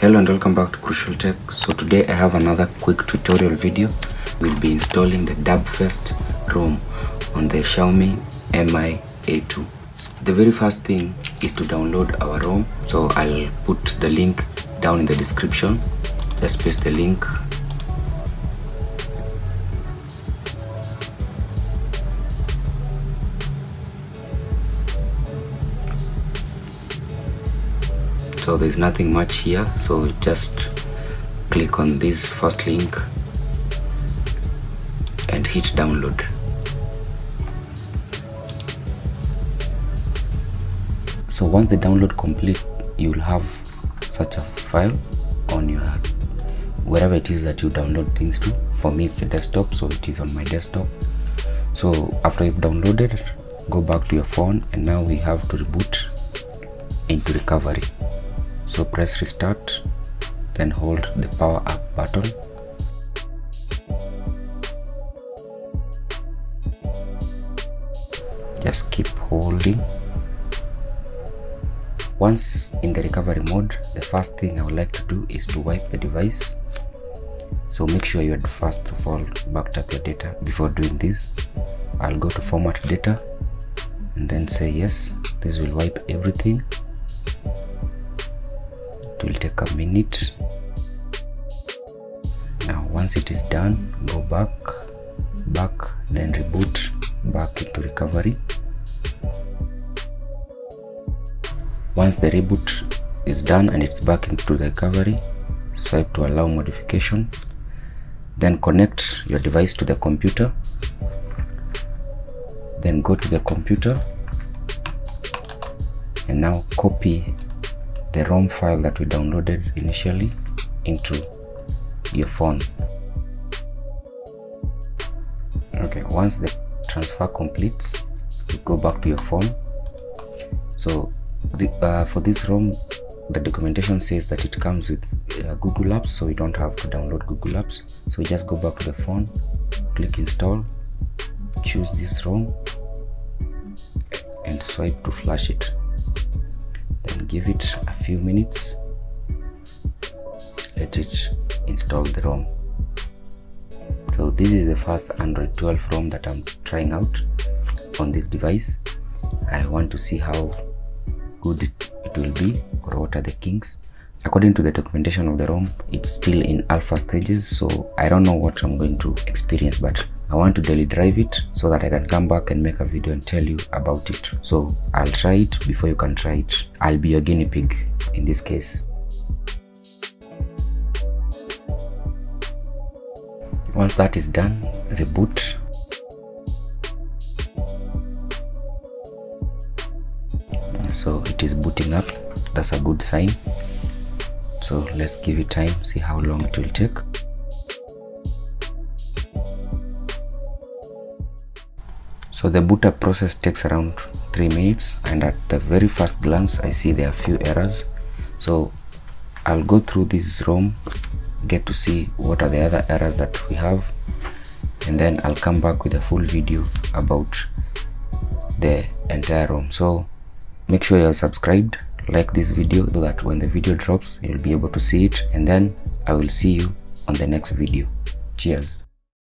Hello and welcome back to Crucial Tech. So today I have another quick tutorial video. We'll be installing the DerpFest ROM on the Xiaomi Mi A2. The very first thing is to download our ROM. So I'll put the link down in the description. Just paste the link. So there's nothing much here, so just click on this first link and hit download. So once the download complete, you'll have such a file on your wherever it is that you download things to. For me it's a desktop, so it is on my desktop. So after you've downloaded, go back to your phone, and now we have to reboot into recovery. So press restart, then hold the power up button. Just keep holding. Once in the recovery mode, the first thing I would like to do is to wipe the device. So make sure you had first of all backed up your data before doing this. I'll go to format data and then say yes. This will wipe everything. It will take a minute. Now once it is done, go back, then reboot back into recovery. Once the reboot is done and it's back into the recovery, swipe to allow modification, then connect your device to the computer, then go to the computer and now copy the ROM file that we downloaded initially into your phone. Okay, once the transfer completes, you go back to your phone. So for this ROM, the documentation says that it comes with Google Apps, so we don't have to download Google Apps. So we just go back to the phone, click install, choose this ROM and swipe to flash it. Then give it a few minutes, let it install the ROM. So this is the first Android 12 ROM that I'm trying out on this device. I want to see how good it will be, or what are the kinks. According to the documentation of the ROM, it's still in alpha stages, so I don't know what I'm going to experience, but I want to daily drive it so that I can come back and make a video and tell you about it. So I'll try it before you can try it. I'll be your guinea pig in this case. Once that is done, reboot. So it is booting up. That's a good sign. So let's give it time, see how long it will take. So the boot up process takes around 3 minutes, and at the very first glance I see there are few errors. So I'll go through this ROM, get to see what are the other errors that we have, and then I'll come back with a full video about the entire ROM. So make sure you're subscribed, like this video so that when the video drops you'll be able to see it, and then I will see you on the next video. Cheers.